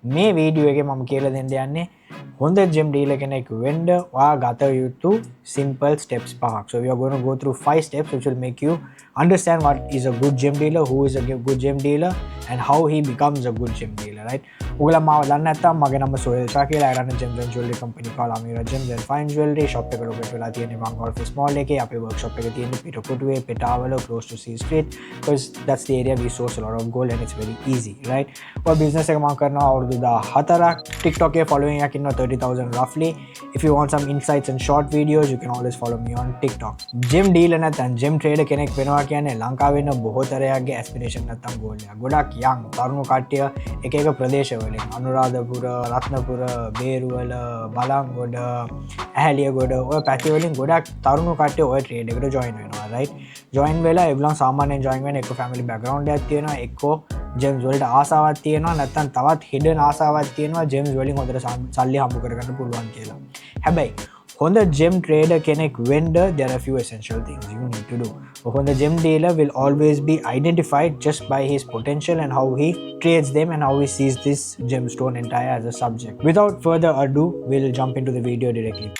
මේ වීඩියෝ එකේ මම කියලා දෙන්න යන්නේ හොඳ gym dealer කෙනෙක් වෙන්න ඔයා ගත යුතු simple steps පහක්. So we are going to go through 5 steps which will make you understand what is a good gym dealer, who is a good gym dealer and how he becomes a good gym dealer, right? ඔයගොල්ලෝ මාව දන්නේ නැත්නම් මගේ නම සෝහෙල් ෂා කියලා. I run a gem and jewelry company called Amira Gems and Fine Jewelry. shop එක locate වෙලා තියෙන්නේ Vanguard Office Mall එකේ. අපේ workshop එක තියෙන්නේ පිටකොටුවේ පෙටාවල close to C Street because that's the area we source a lot of gold and it's very easy, right? ඔය business එක මම කරනවා අවුරුදු 14ක්. TikTok එකේ following එකක් ඉන්නවා 30,000 roughly. If you want some insights and short videos you can always follow me on TikTok. gem dealer නැත්නම් gem trader කෙනෙක් වෙනවා කියන්නේ ලංකාවේ ඉන්න බොහෝ තරයක්ගේ aspiration නැත්නම් goal එක. ගොඩක් young තරුණ කට්ටිය එක එක ප්‍රදේශවල අනුරාධපුර, රත්නපුර, බේරුවල, බලංගොඩ, ඇහැලියගොඩ ඔය පැති වලින් ගොඩක් තරුණ කට්ටිය ඔය ට්‍රේඩ් එකට join වෙනවා, right? join වෙලා ඒගොල්ලන් සාමාන්‍යයෙන් join වෙන එක්ක family background එකක් තියෙනවා, එක්කෝ gems වලට ආසාවක් තියෙනවා, නැත්නම් තවත් hidden ආසාවක් තියෙනවා gems වලින් හොඳට සල්ලි හම්බ කරගන්න පුළුවන් කියලා. හැබැයි හොඳ gem trader කෙනෙක් වෙන්න there are a few essential things you need to do. A Honda gem dealer will always be identified just by his potential and how he trades them and how he sees this gemstone entire as a subject. Without further ado, we'll jump into the video directly.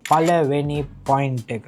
පළවෙනි point එක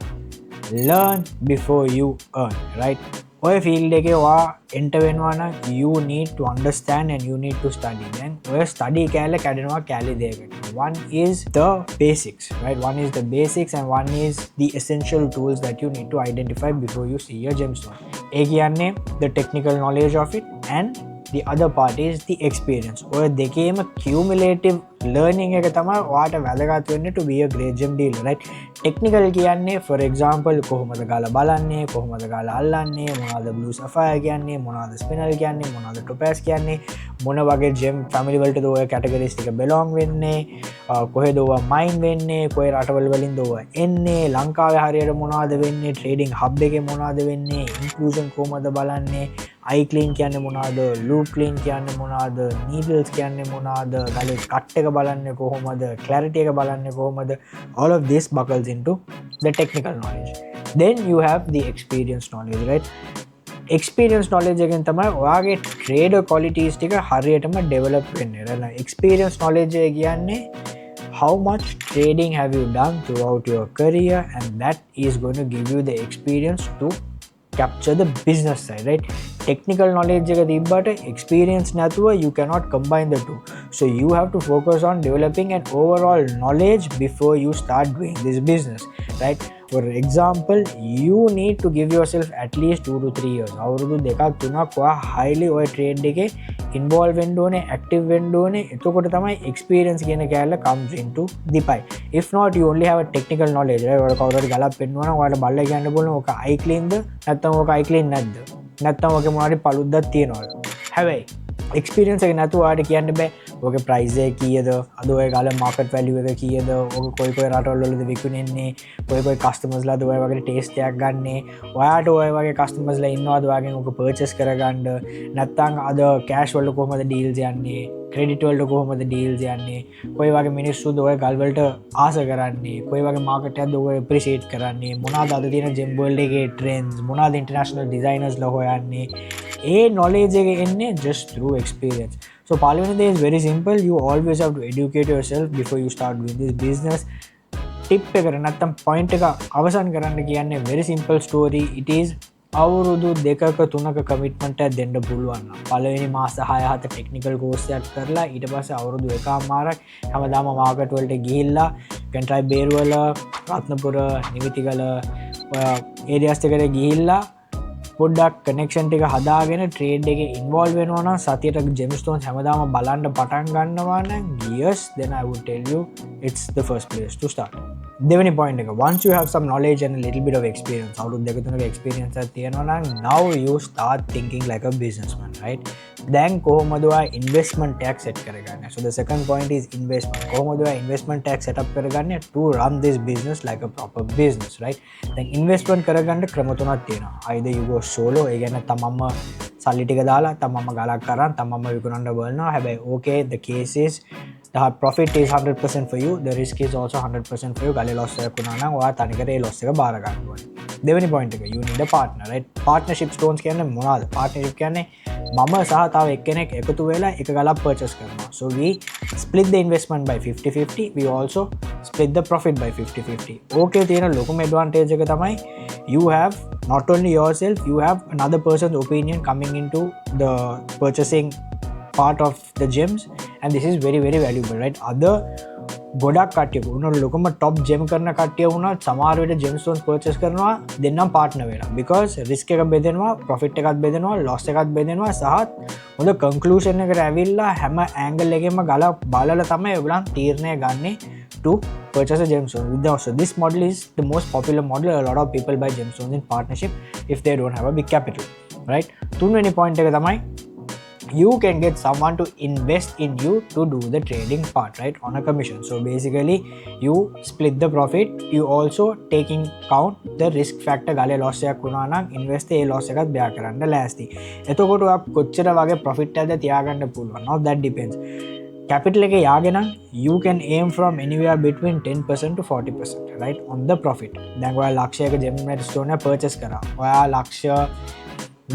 learn before you earn, right? ඔය field එකේ ඔයා enter වෙනවා නම් you need to understand and you need to study. Then ඔය study කැලේ කැඩෙනවා කැලේ දෙකකට. One is the basics, right? One is the basics and one is the essential tools that you need to identify before you see your gemstone. ඒ කියන්නේ the technical knowledge of it and the other part is the experience. ඔය දෙකේම cumulative learning එක තමයි ඔයාට වැදගත් වෙන්නේ to be a great gem dealer, right? technical කියන්නේ for example කොහොමද ගාලා බලන්නේ, කොහොමද ගාලා අල්ලන්නේ, මොනවාද blue sapphire කියන්නේ, මොනවාද spinel කියන්නේ, මොනවාද topaz කියන්නේ, මොන වගේ gem family වලටද ඔය categories ටික belong වෙන්නේ, කොහෙද ඔය mine වෙන්නේ, කොයි රටවල වලින්ද ඔය එන්නේ, ලංකාවේ හරියට මොනවාද වෙන්නේ, trading hub එකේ මොනවාද වෙන්නේ, inclusion කොහොමද බලන්නේ, eye clean කියන්නේ මොනවාද, loop clean කියන්නේ මොනවාද, needles කියන්නේ මොනවාද, ගලේ cut එක බලන්නේ කොහොමද, clarity එක බලන්නේ කොහොමද, all of this buckles into the technical knowledge. Then you have the experience knowledge, right? experience knowledge එකෙන් තමයි ඔයාගේ trader qualities ටික හරියටම develop වෙන්නේ. right? experience knowledge එක කියන්නේ how much trading have you done throughout your career and that is going to give you the experience to capture the business side, right? technical knowledge එක තිබ්බට experience නැතුව you cannot combine the two. So you have to focus on developing an overall knowledge before you start doing this business, right? For example, you need to give yourself at least 2 to 3 years. අවුරුදු දෙකක් තුනක් ඔයා highly ඔය trade එකේ involve වෙන්න ඕනේ, active වෙන්න ඕනේ. එතකොට තමයි experience කියන කැලල comes into the pie. If not, you only have a technical knowledge, right? ඔයාලා කවුරු හරි ගලක් පෙන්නුවා නම් ඔයාලා බල්ලා කියන්න බලන ඕක eye clean ද නැත්නම් ඕක eye clean නැද්ද? නැත්නම් ඔගේ මොනවාරි පළුද්දක් තියනවද? හැබැයි experience එක නැතුව ඔයාලට කියන්න බෑ ඔගේ price එක කීයද, අද ඔය ගාල market value එක කීයද, ඔක කොයි කොයි රටවල් වලද විකුණෙන්නේ, කොයි කොයි customers ලාද ඔය වගේ taste එකක් ගන්නෙ, ඔයාට ඔය වගේ customers ලා ඉන්නවද ඔයාගෙන් ඔක purchase කරගන්න, නැත්නම් අද cash වල කොහමද deals යන්නේ, credit වලට කොහමද deals යන්නේ, කොයි වගේ මිනිස්සුද ඔය ගල් වලට ආස කරන්නේ, කොයි වගේ market එකක්ද ඔය appreciate කරන්නේ, මොනවාද අද තියෙන gem world එකේ trends, මොනවාද international designers ලා හොයන්නේ. ඒ knowledge එක එන්නේ just through experience. So පළවෙනි දේ is very simple. You always have to educate yourself before you start doing this business. tip එක නැත්තම් point එක අවසන් කරන්න කියන්නේ very simple story. It is අවුරුදු දෙකක තුනක commitment එකක් දෙන්න පුළුවන් නම් පළවෙනි මාස 6-7 technical course එකක් කරලා ඊට පස්සේ අවුරුදු එකමාරක් හැමදාම market වලට ගිහිල්ලා you can try Beruwala, Ratnapura, Nivitigala areas එකට ගිහිල්ලා පොඩ්ඩක් කනෙක්ෂන් ටික හදාගෙන ට්‍රේඩ් එකේ ඉන්වෝල්ව් වෙනවා නම් සතියට gemstones හැමදාම බලන්න පටන් ගන්නවා නම් yes, then I would tell you it's the first place to start. දෙවෙනි point එක, once you have some knowledge and a little bit of experience, අවුරුදු දෙක තුනක experience එකක් තියෙනවා නම් now you start thinking like a businessman, right? දැන් කොහොමද ඔයා investment tax set කරගන්නේ? So the second point is investment. කොහොමද ඔයා investment tax set up කරගන්නේ to run this business like a proper business, right? දැන් investment කරගන්න ක්‍රම තුනක් තියෙනවා. either you go solo, ඒ කියන්නේ තමන්ම සල්ලි ටික දාලා තමන්ම ගලක් කරන් තමන්ම විකුණන්න බලනවා. හැබැයි okay, the case is the profit is 100% for you, the risk is also 100% for you. ගලේ loss එකක් වුණා නම් ඔයා තනිකර ඒ loss එක බාර ගන්න ඕනේ. දෙවෙනි point එක, you need a partner, right? Partnership stones කියන්නේ මොනවාද? Partnership කියන්නේ මම සහ තව එක්කෙනෙක් එකතු වෙලා එක ගලක් purchase කරනවා. So we split the investment by 50-50. We also split the profit by 50-50. Okay, තියෙන ලොකුම advantage එක තමයි you have not only yourself, you have another person's opinion coming into the purchasing part of the gems, and this is very very valuable, right? Other ගොඩක් කට්ටිය උනොත් ලොකම top gem කරන කට්ටිය වුණත් සමහර වෙලට gemstones purchase කරනවා දෙන්නම් partner වෙලා, because risk එක බෙදෙනවා, profit එකත් බෙදෙනවා, loss එකත් බෙදෙනවා, සහ හොඳ conclusion එකට ඇවිල්ලා හැම angle එකෙම ගල බලලා තමයි ඔයගොල්ලන් තීරණය ගන්නේ to purchase a gemstone with them. So this model is the most popular model. A lot of people buy gemstones in partnership if they don't have a big capital, right? තුන්වෙනි point එක තමයි you can get someone to invest in you to do the trading part, right, on a commission. So basically you split the profit, you also taking count the risk factor. ගාලේ loss එකක් වුණා නම් invest ඒ loss එකත් bear කරන්න ලෑස්ති. එතකොට ඔයා කොච්චර වගේ profit එකද තියාගන්න පුළුවන්? Now that depends. Capital එක යාගෙන නම් you can aim from anywhere between 10% to 40%, right, on the profit. දැන් ඔයා ලක්ෂයක gemstone එක purchase කරා, ඔයා ලක්ෂ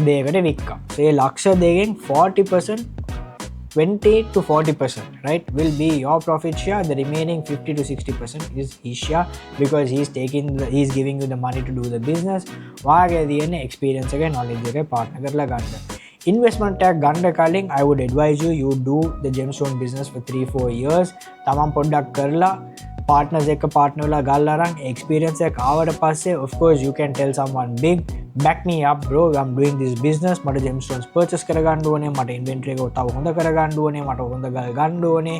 දෙකට වික්කා. ඒ ලක්ෂ දෙකෙන් 40%, 20 to 40%, right, will be your profit share. The remaining 50 to 60% is his share, because he's giving you the money to do the business. වාගේ තියෙන experience එක, knowledge එක partner කරලා ගන්න. Investment tag ගන්න කලින් I would advise you do the gemstone business for 3-4 years. තමන් පොඩ්ඩක් කරලා partners එක partner වෙලා ගල්ලා අරන් experience එක ආවට පස්සේ of course you can tell someone big, back me up bro, I'm doing this business, මට gemstones purchase කරගන්න ඕනේ, මට inventory එක තව හොඳ කරගන්න ඕනේ, මට හොඳ ගල් ගන්න ඕනේ,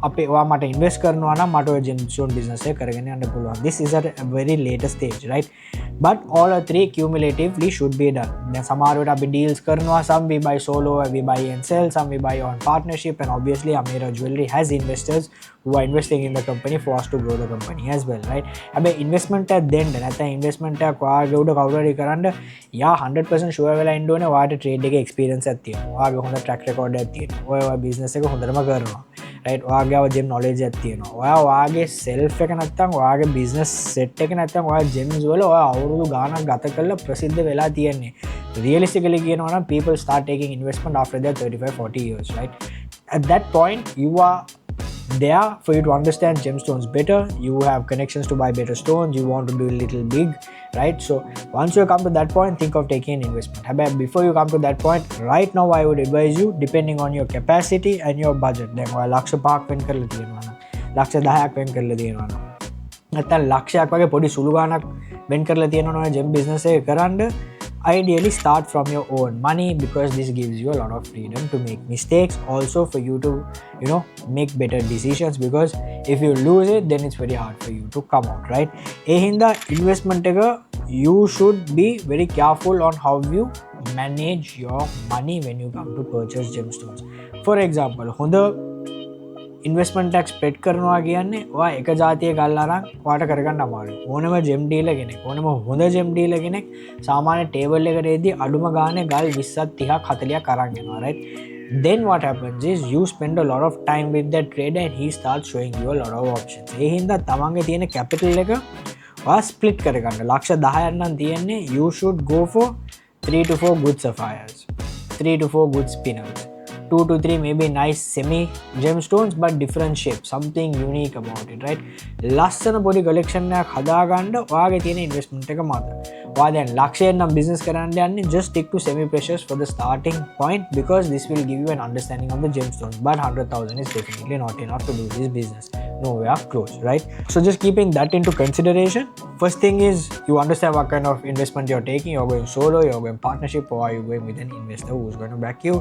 අපේ ඔයා මට invest කරනවා නම් මට ඔය gemstone business එක කරගෙන යන්න පුළුවන්. This is at a very later stage, right? But all the three cumulatively should be done. දැන් සමහර වෙලාවට අපි deals කරනවා, some we buy solo, we buy and sell, some we buy on partnership, and obviously Amira Jewelry has investors who are investing in the company for us to grow the company as well, right? හැබැයි investment එක දෙන්න නැත්නම් investment එක ඔයාගේ උඩ කවුරු හරි කරන්න යා 100% sure වෙලා ඉන්න ඕනේ ඔයාට trade එකේ experience එකක් තියෙනවා, ඔයාගේ හොඳ track record එකක් තියෙනවා, ඔයා business එක හොඳටම කරනවා, right? ඔයාගේ gem knowledge එකක් තියෙනවා, ඔයාගේ self එක නැත්නම් ඔයාගේ business set එක නැත්නම් ඔයා gems වල ඔයා අවුරුදු ගාණක් ගත කරලා ප්‍රසිද්ධ වෙලා තියෙන්නේ. Realistically කියනවා නම් people start taking investment after their 35-40 years, right? At that point you are there for you to understand gemstones better, you have connections to buy better stones, you want to do a little big, right? So once you come to that point, think of taking an investment. However, before you come to that point, right now I would advise you, depending on your capacity and your budget, දැන් ඔයා ලක්ෂ 5ක් වෙන් කරලා තියෙනවා නම්, ලක්ෂ 10ක් වෙන් කරලා තියෙනවා නම්, නැත්නම් ලක්ෂයක් වගේ පොඩි සුළු ගාණක් වෙන් කරලා තියෙනවා නම් gem business එක කරන්න, ideally start from your own money, because this gives you a lot of freedom to make mistakes, also for you to make better decisions, because if you lose it then it's very hard for you to come out, right? ඒ හින්දා investment එක you should be very careful on how you manage your money when you come to purchase gemstones. For example, හොඳ investment tax spread කරනවා කියන්නේ ඔයා එක જાතිය ගල් අරන් ඔයාට කරගන්න අමාරුයි. ඕනම gem dealer කෙනෙක්, ඕනම හොඳ gem dealer කෙනෙක් සාමාන්‍ය table එකට එද්දී අඩුම ගානේ ගල් 20ක් 30ක් 40ක් අරන් යනවා, right? Then what happens is you spend a lot of time with that trader and he starts showing you a lot of options. ඒ හින්දා තමන්ගේ තියෙන capital එක ඔයා split කරගන්න. ලක්ෂ 10ක් නම් තියෙන්නේ, you should go for 3 to 4 good sapphires, 3 to 4 good spinners, 2 to 3 maybe nice semi gemstones but different shape, something unique about it, right? ලස්සන body collection එකක් හදාගන්න ඔයාගේ තියෙන investment එක මත. ඔයා දැන් ලක්ෂයෙන් නම් business කරන්න යන්නේ, just stick to semi precious for the starting point, because this will give you an understanding of the gemstones. But 100,000 is definitely not enough to do this business, nowhere close, right? So just keeping that into consideration, first thing is you understand what kind of investment you're taking. You're going solo, you're going partnership, or are you going with an investor who's going to back you?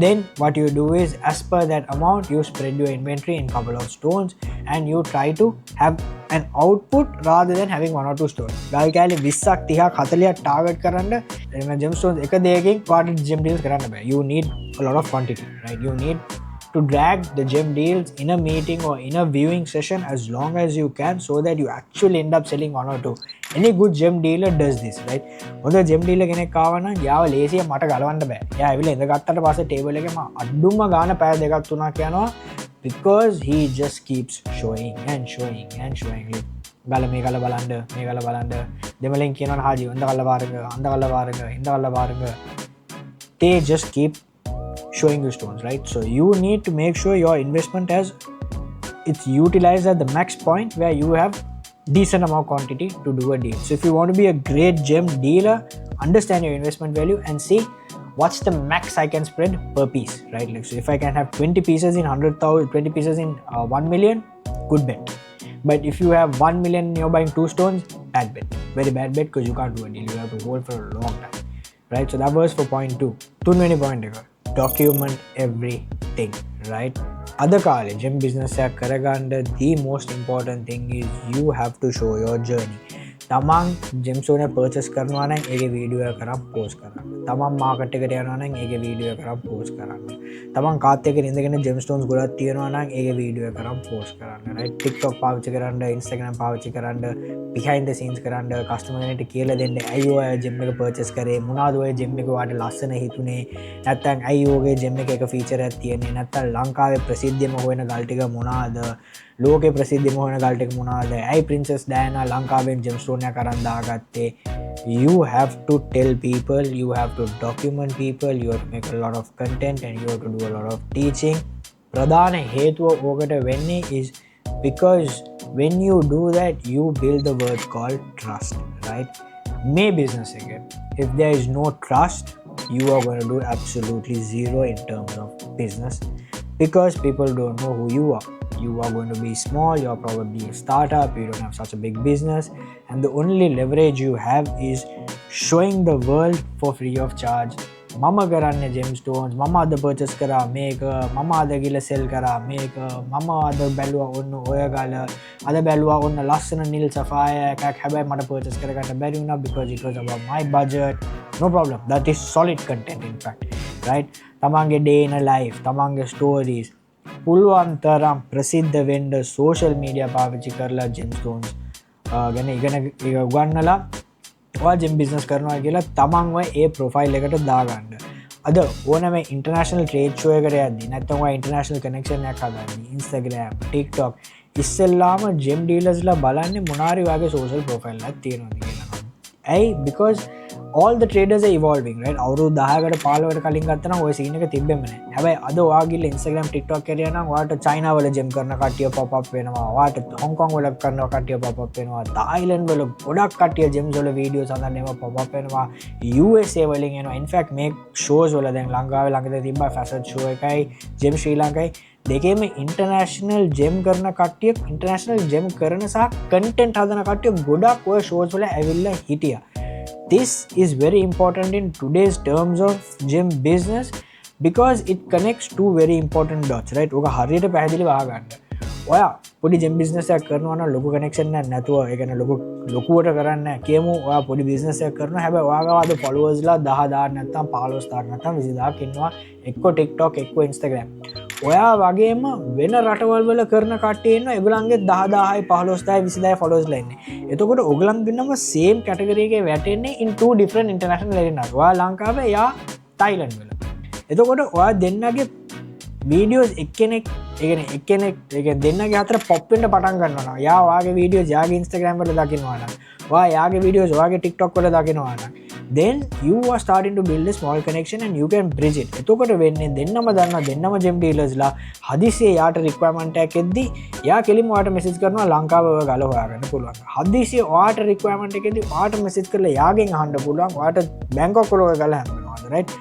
Then what you do is, as per that amount, you spread your inventory in couple of stones and you try to have an output rather than having 1 or 2 stones. ගල් කෑලි 20ක් 30ක් 40ක් target කරන්න එන gemstones එක දෙකකින් quantity gem deals කරන්න බෑ. You need a lot of quantity, right? You need to drag the gem deals in a meeting or in a viewing session as long as you can, so that you actually end up selling 1 or 2. Any good gem dealer does this, right? හොඳ gem dealer කෙනෙක් ආව නම් යාව ලේසියෙන් මට ගලවන්න බෑ. එයා ඇවිල්ලා ඉඳ ගත්තට පස්සේ table එකේ මම අඩුම ගාන පැය දෙකක් තුනක් යනවා because he just keeps showing and showing and showing. ගල මේ ගල බලන්න දෙමලෙන් කියනවා හාජි අඳ ගල වාරංග ඉඳ ගල වාරංග. They just keep showing you stones, right? So you need to make sure your investment it's utilized at the max point where you have decent amount quantity to do a deal. So if you want to be a great gem dealer, understand your investment value and see what's the max I can spread per piece, right? Like, so if I can have 20 pieces in 100,000, 20 pieces in 1 million, good bet. But if you have 1 million and you're buying 2 stones, bad bet. Very bad bet because you can't do a deal. You have to hold for a long time, right? So that was for point 2. 2 point document everything, right? Other කාලේ gem business එකක් කරගන්න the most important thing is you have to show your journey. තමන් gems one purchase කරනවා නම් ඒකේ video එක කරන් post කරන්න. තමන් market එකට යනවා නම් ඒකේ වීඩියෝ එක කරන් post කරන්න. තමන් කාත් එකේ ඉඳගෙන gemstones ගොඩක් තියනවා නම් ඒකේ වීඩියෝ එක කරන් post කරන්න. right? TikTok පාවිච්චි කරන්න, Instagram පාවිච්චි කරන්න, behind the scenes කරන්න, customer කෙනෙක්ට කියලා දෙන්න ඇයි ඔය gem එක purchase කරේ, මොනවාද ඔය gem එක ඔයාලට ලස්සන හිතුනේ, නැත්නම් ඇයි ඔයගේ gem එක feature එකක් තියෙන්නේ, නැත්නම් ලංකාවේ ප්‍රසිද්ධියම හොයන ගල් ටික මොනවාද, ලෝකේ ප්‍රසිද්ධියම හොයන ගල් ටික මොනවාද, ඇයි princess Diana ලංකාවෙන් gemstone එකක් අරන් දාගත්තේ. You have to tell people, you have to document people, you have to make a lot of content and you have to do a lot of teaching. ප්‍රධාන හේතුව ඕකට වෙන්නේ is because when you do that you build the word called trust, right? May business again, if there is no trust you are going to do absolutely zero in terms of business because people don't know who you are. You are going to be small, you are probably a startup, you don't have such a big business, and the only leverage you have is showing the world for free of charge. Mama කරන්නේ gemstones, mama අද purchase කරා මේක, mama අද ගිල sell කරා මේක, mama අද බැලුවා ඔන්න ඔය ගල, අද බැලුවා ඔන්න ලස්සන නිල් සෆායර් එකක්, හැබැයි මට purchase කරගන්න බැරි වුණා because it was above my budget. No problem, that is solid content in fact, right? තමන්ගේ day in a life, තමන්ගේ stories පුළුවන් තරම් ප්‍රසිද්ධ වෙන්න social media පාවිච්චි කරලා gemstones ගැන ඉගෙන උගන්නලා ඔයා gem business කරනවා කියලා තමන්ව ඒ profile එකට දාගන්න. අද ඕනම international trade show එකකට යද්දී නැත්නම් ඔයා international connection එකක් හදන්නේ Instagram, TikTok ඉස්සෙල්ලාම gem dealers ලා බලන්නේ මොනාරි වගේ social profile එකක් තියෙනවද කියලා. ඇයි? because all the traders are evolving, right? අවුරුදු 10කට 15කට කලින් ගත්තා නම් ඔය scene එක තිබෙන්නේ නැහැ. හැබැයි අද ඔයා ගිහලා Instagram, TikTok කරේ නම් ඔයාට China වල gem කරන කට්ටිය pop up වෙනවා. ඔයාට Hong Kong වල කරන කට්ටිය pop up වෙනවා. Thailand වල ගොඩක් කට්ටිය gems වල videos හදන්න ඒවා pop up වෙනවා. USA වලින් එනවා. in fact මේ shows වල දැන් ලංකාවේ ළඟදී තිබ්බා facet show එකයි gem ශ්‍රී ලංකාවයි දෙකේම international gem කරන කට්ටිය, international gem කරන සහ content හදන කට්ටිය ගොඩක් ඔය shows වල ඇවිල්ලා හිටියා. This is very important in today's terms of gem business because it connects two very important dots, right? ඔක හරියට පැහැදිලිව අහගන්න. ඔයා පොඩි gem business එකක් කරනවා නම් ලොකු connection එකක් නැතුව, ඒ කියන්නේ ලොකුවට කරන්නේ නැහැ. කියමු ඔයා පොඩි business එකක් කරනවා. හැබැයි ඔයාගාව අද followers ලා 10000 නැත්නම් 15000 නැත්නම් 20000 ඉන්නවා. එක්ක TikTok, එක්ක Instagram. ඔයා වගේම වෙන රටවල් වල කරන කට්ටිය ඉන්නවා. ඒගොල්ලන්ගේ 10000යි 15000යි 20000යි followers ලා ඉන්නේ. එතකොට ඔයගොල්ලන් දෙන්නම same category එකේ වැටෙන්නේ in two different international arenas. ඔයා ලංකාවේ, යා Thailand වල. එතකොට ඔයා දෙන්නගේ videos එක්කෙනෙක් දෙන්නගේ අතර pop වෙන්න පටන් ගන්නවා නම්, යා ඔයාගේ videos යාගේ Instagram වල දකින්නවා නම්, ඔයා යාගේ videos ඔයාගේ TikTok වල දකින්නවා නම්, then you are starting to build a small connection and you can bridge it. එතකොට වෙන්නේ දෙන්නම දන්නා දෙන්නම gem dealers ලා හදිසියේ යාට requirement එකක් එද්දි යා කෙලින්ම ඔයාට message කරනවා ලංකාවේ ඔය ගල හොයාගන්න පුළුවන්. හදිසියේ ඔයාට requirement එකක් එද්දි ඔයාට message කරලා යාගෙන් අහන්න පුළුවන් ඔයාට බැංකොක් වල ඔය ගල හම්බෙනවාද, right?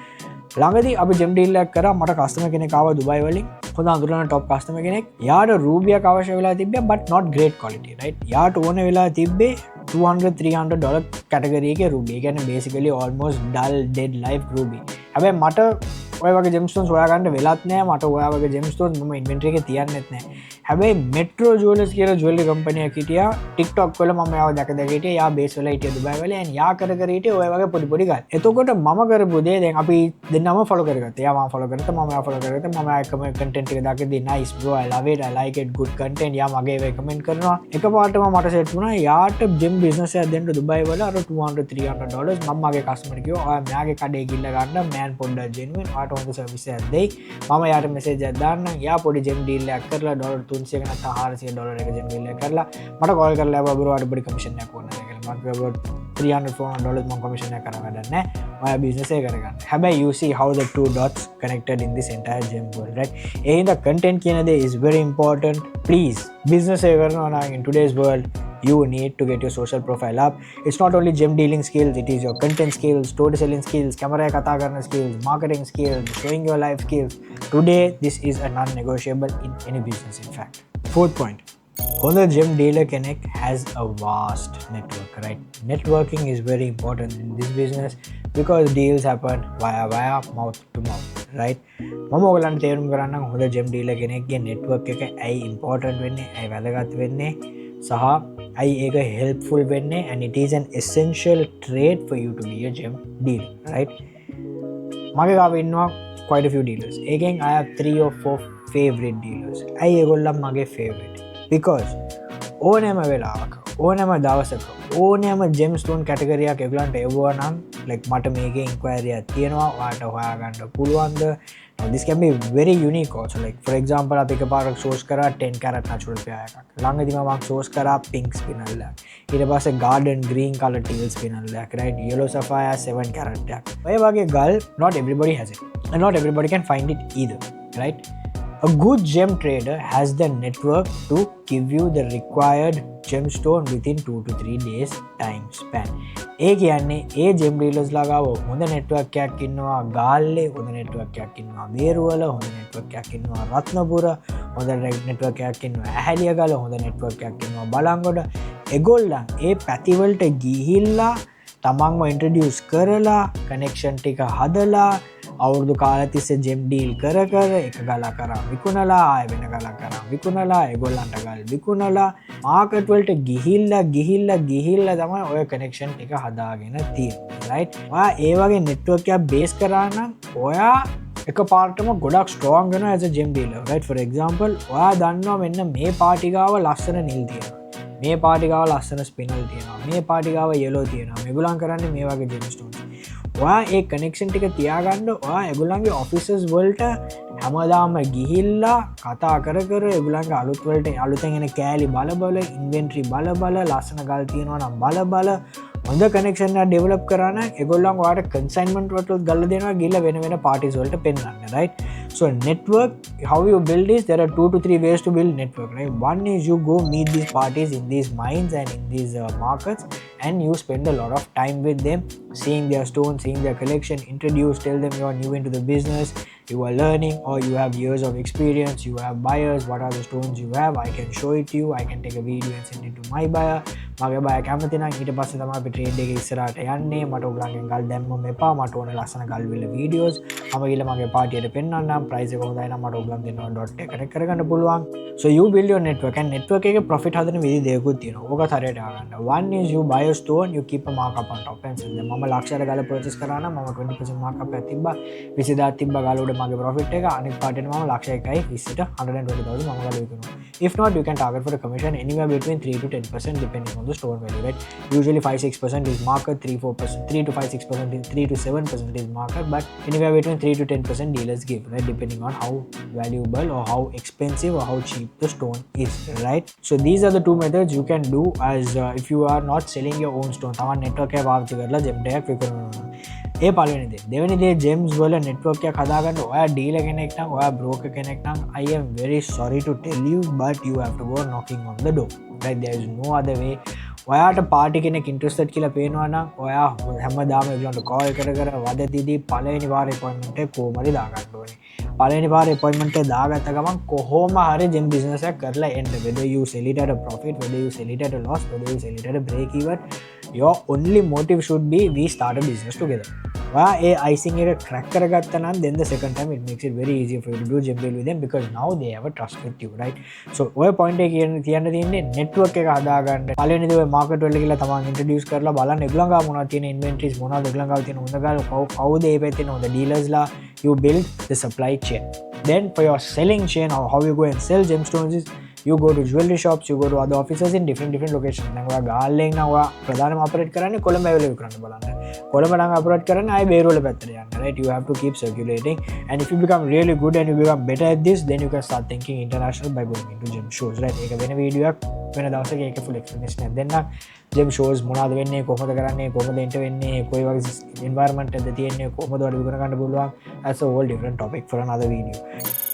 ළඟදී අපි gem deal එකක් කරා. මට customer කෙනෙක් ආවා දුබයි වලින්. හොඳ අඳුරන top customer කෙනෙක්. යාට ruby එක අවශ්‍ය වෙලා තිබ්බේ but not great quality, right? යාට ඕන වෙලා තිබ්බේ $200-300 category එකේ ruby. ඒ කියන්නේ basically almost dull dead life ruby. හැබැයි මට ඔය වගේ gemstones හොයාගන්න වෙලත් නැහැ. මට ඔය වගේ gemstones මම inventory එකේ තියන්නෙත් නැහැ. හැබැයි Metro Jewelers කියලා jewelry company එකක් හිටියා. TikTok වල මම යාව දැක හිටියා. යා base වල හිටියා දුබයි වල. and යා කර හිටියා ඔය වගේ පොඩි පොඩි ගල්. එතකොට මම කරපු දේ දැන් අපි දෙන්නම follow කරගත්තා. යා මම follow කරගත්තා. මම යා follow කරගත්තා. මම එකම content එක දාකදී nice bro, I love it, I like it, good content. යා මගේ recommend කරනවා. එකපාරටම මට set වුණා යාට gem business එකක් දෙන්න දුබයි වල අර $200-300. මම මගේ customer කිව්වා ඔයා මෙයාගේ කඩේ ගිහිල්ලා ගන්න man පොඩ්ඩක් genuine. ඔයාට මට හොඳ සර්විස් එකක් දෙයි මම යාට මෙසේජ් එකක් දාන්නම් යා පොඩි ජෙම් ඩීල් එකක් කරලා $300 නැත්නම් $400 එක ජෙම් ඩීල් එකක් කරලා මට කෝල් කරලා ආවා බ්‍රෝ අර පොඩි කමිෂන් එකක් ඕනද කියලා මම කිව්වා $300-400 මම කමිෂන් එකක් කරා වැඩක් නැහැ ඔයා බිස්නස් එක කරගන්න හැබැයි you see how the two dots connected in this entire gem world right ඒ හින්දා content කියන දේ is very important please business එක කරනවා නම් in today's world you need to get your social profile up it's not only gem dealing skills it is your content skills story selling skills camera katha karana skills marketing skills showing your life skills today this is a non-negotiable in any business in fact fourth point Honda gem dealer connect has a vast network right networking is very important in this business because deals happen via mouth to mouth right මම ඔයගලන්ට තේරුම් කරන්න හොඳ gem dealer කෙනෙක්ගේ network එක ඇයි important වෙන්නේ ඇයි වැදගත් වෙන්නේ සහ ඇයි ඒක helpful වෙන්නේ and it is an essential trait for you to be a gem dealer right මගේ ගාව ඉන්නවා quite a few dealers again I have 3 or 4 favorite dealers ඇයි ඒගොල්ලන් මගේ favorite because ඕනෑම වෙලාවක ඕනෑම දවසක ඕනෑම gem stone category එකක් ඒගොල්ලන්ට එවුවා නම් like මට මේකේ inquiry එකක් තියෙනවා ඔයාලට හොයාගන්න පුළුවන්ද now this can be very unique also like for example අපි එකපාරක් source කරා 10 carat natural pair එකක් ළඟදිම මම source කරා pink spinel එකක් ඊට පස්සේ garden green color teal spinel එකක් right yellow sapphire 7 carat එකක් ඔය වගේ ගල් not everybody has it and not everybody can find it either right a good gem trader has the network to give you the required gemstone within 2 to 3 days time span ඒ කියන්නේ ඒ gem dealers ලා ගාව හොඳ network එකක් ඉන්නවා ගාල්ලේ හොඳ network එකක් ඉන්නවා බේරුවල හොඳ network එකක් ඉන්නවා රත්නපුර හොඳ network එකක් ඉන්නවා ඇහැලියගල හොඳ network එකක් ඉන්නවා බලංගොඩ ඒගොල්ලන් ඒ පැති වලට ගිහිල්ලා තමන්ව introduce කරලා connection ටික හදලා අවුරුදු කාලයක් තිස්සේ gem deal කර එක ගලක් කරා විකුණලා ආය වෙන ගලක් කරා විකුණලා ඒගොල්ලන්ට ගල් විකුණලා මාකට් වලට ගිහිල්ලා තමයි ඔය connection ටික හදාගෙන තියෙන්නේ right ඔයා ඒ වගේ network එකක් base කරා නම් ඔයා එකපාරටම ගොඩක් strong වෙනවා as a gem dealer right for example ඔයා දන්නවා මෙන්න මේ පාටි ගාව ලස්සන නිල් තියෙනවා මේ පාටි ගාව ලස්සන ස්පිනල් තියෙනවා මේ පාටි ගාව yellow තියෙනවා මේගොල්ලන් කරන්නේ මේ වගේ gem stones ඔයා ඒ කනෙක්ෂන් ටික තියාගන්න ඔයා ඒගොල්ලන්ගේ ඔෆිසස් වලට හැමදාම ගිහිල්ලා කතා කර ඒගොල්ලන්ගේ අලුත් වලට අලුතෙන් එන කෑලි බල ඉන්වෙන්ටරි බල ලස්සන ගල් තියෙනවා නම් බල හොඳ කනෙක්ෂන් එකක් ඩෙවලොප් කරා නම් ඒගොල්ලන් ඔයාලට කන්සයින්මන්ට් වලට ගල්ල දෙනවා ගිහලා වෙන පාටිස් වලට පෙන්නන්න right so network how you build is there are 2 to 3 ways to build network right one is you go meet these parties in these mines and in these markets and you spend a lot of time with them seeing their stones seeing their collection introduce tell them you are new into the business you are learning or you have years of experience you have buyers what are the stones you have I can show it to you I can take a video and send it to my buyer මගේ buyer කැමති නම් ඊට පස්සේ තමයි අපි trade එකේ ඉස්සරහට යන්නේ මට ඔයගලන්ගෙන් ගල් දැම්මම එපා මට ඕන ලස්සන ගල් වල වීඩියෝස් මම ගිහලා මගේ පාටියට පෙන්නන්නම් ප්‍රයිස් එක හොඳයි නම් මට ඔයගලන් දෙනවා ඩොට් එක කනෙක්ට් කරගන්න පුළුවන් so you build your network and network එකේ profit හදන විදි දෙකකුත් තියෙනවා ඕක හරියට ආගන්න one is you buy a stone you keep a markup on top and sell them මම ලක්ෂයට ගල purchase කරා නම් මම 20% markup එකක් තිබ්බා 20000ක් තිබ්බා ගල උඩ මගේ profit එක අනිත් පාටියට මම ලක්ෂ 1යි 20ට 120000 මම ගල විකුණනවා if not you can target for a commission anywhere between 3 to 10% depending on the store value right usually 5-6% is market 3 to 5-6% is 3 to 7% is market but anywhere between 3 to 10% dealers give right depending on how valuable or how expensive or how cheap the stone is right so these are the two methods you can do as if you are not selling your own stone තමන් network එක පාවිච්චි කරලා gem එකක් විකුණනවා ඒ පළවෙනි දේ දෙවෙනි දේ gems වල network එකක් හදාගන්න ඔයා dealer කෙනෙක් නම් ඔයා broker කෙනෙක් නම් I am very sorry to tell you but you have to go knocking on the door right there is no other way ඔයාට පාටි කෙනෙක් ඉන්ට්‍රෙස්ටඩ් කියලා පේනවා නම් ඔයා හැමදාම ඒගොල්ලන්ට කෝල් කර වදතිදී පළවෙනි වාරේ අපොයින්ට්මන්ට් එක කොහොමද දාගන්න ඕනේ පළවෙනි වාරේ අපොයින්ට්මන්ට් එක දාගත්ත ගමන් කොහොම හරි gem business එකක් කරලා එන්න whether you sell it at a profit whether you sell it at a loss whether you sell it at a break even your only motive should be we start a business together ඔයා ඒ icing එක crack කරගත්තා නම් then the second time it makes it very easy for you to do gem deal with them because now they have a trust with you right so ඔය point එක කියන්න තියෙන්නේ network එක හදාගන්න පළවෙනි දේ මාකට් වලට ගිහලා තමන් ඉන්ට්‍රොඩියුස් කරලා බලන්න ඒගොල්ලන් ගාව මොනවද තියෙන ඉන්වෙන්ටරිස් මොනවද ඒගොල්ලන් ගාව තියෙන හොඳ ගාල කවුද ඒ පැත්තේ හොඳ ඩීලර්ස් ලා you build the supply chain then for your selling chain or how you go and sell gemstones is you go to jewelry shops you go to other offices in different locations දැන් ඔයා ගාල්ලෙන් නම් ඔයා ප්‍රධානම operate කරන්නේ කොළඹ ඇවිල්ලා විකුණන්න බලන්න කොළඹ නම් අප්‍රෝච් කරන්න ආයෙ බේරුවල පැත්තට යන්න, right? You have to keep circulating, and if you become really good and you become better at this, then you can start thinking international by going into gym shows, right? ඒක වෙන වීඩියෝයක් වෙන දවසක ඒක full explanation එකක් දෙන්නම්. gym shows මොනවද වෙන්නේ, කොහොමද කරන්නේ, කොහොමද එන්ටර් වෙන්නේ, කොයි වගේ environment එකද තියෙන්නේ, කොහොමද වල විගුණ ගන්න පුළුවන්. That's a whole different topic for another video.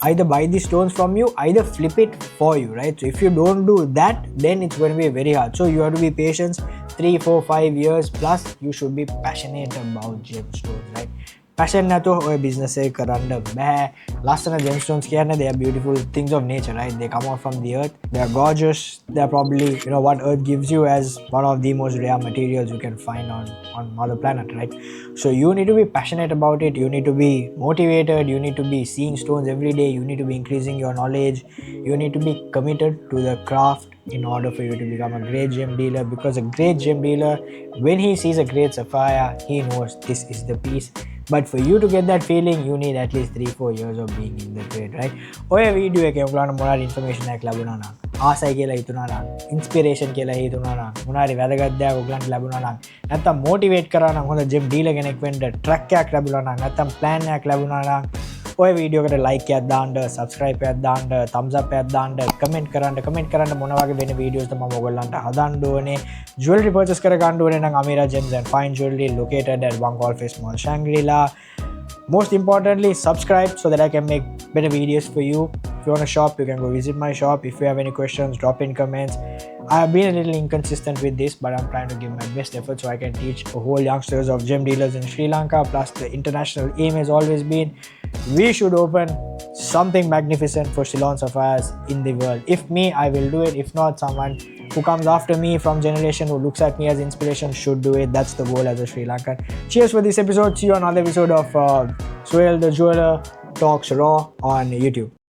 Either buy the stones from you, either flip it for you, right? So if you don't do that, then it's going to be very hard. So you have to be patient. 3, 4, 5 years plus you should be passionate about gemstones, right? Passion නැතුව ඔය business එක කරන්න බෑ. ලස්සන gemstones කියන්නේ they are beautiful things of nature, right? They come out from the earth. They are gorgeous. They are probably, you know, what earth gives you as one of the most rare materials you can find on mother planet, right? So you need to be passionate about it. You need to be motivated. You need to be seeing stones every day. You need to be increasing your knowledge. You need to be committed to the craft in order for you to become a great gem dealer, because a great gem dealer, when he sees a great sapphire, he knows this is the piece. But for you to get that feeling, you need at least 3-4 years of being in the trade, right? ඔය video එකේ ඔයගොල්ලන්ට මොනවාරි information එකක් ලැබුණා නම්, ආසයි කියලා හිතුණා නම්, ඉන්ස්පිරේෂන් කියලා හිතුණා නම්, මොනවාරි වැදගත් දෙයක් ඔයගොල්ලන්ට ලැබුණා නම්, නැත්තම් මොටිවේට් කරා නම් හොඳ ජෙම් ඩීලර් කෙනෙක් වෙන්න ට්‍රැක් එකක් ලැබුණා නම්, නැත්තම් ප්ලෑන් එකක් ලැබුණා නම්, ඔය වීඩියෝ එකට ලයික් එකක් දාන්න, සබ්ස්ක්‍රයිබ් එකක් දාන්න, thumbs up එකක් දාන්න, කමෙන්ට් කරන්න මොන වගේ වෙන වීඩියෝස්ද මම ඔයගොල්ලන්ට හදන්න ඕනේ. jewelry purchase කර ගන්න ඕනේ නම් Amira Gems and Fine Jewelry located at One Call Face Mall, Shangri-La. Most importantly, subscribe so that I can make better videos for you. If you want to shop, you can go visit my shop. If you have any questions, drop in comments. I have been a little inconsistent with this, but I'm trying to give my best effort so I can teach a whole youngsters of gem dealers in Sri Lanka. Plus, the international aim has always been we should open something magnificent for Ceylon sapphires in the world. If me, I will do it. If not, someone who comes after me from generation who looks at me as inspiration should do it. That's the goal as a Sri Lankan. Cheers for this episode. See you on another episode of Sohail the Jeweler Talks Raw on YouTube.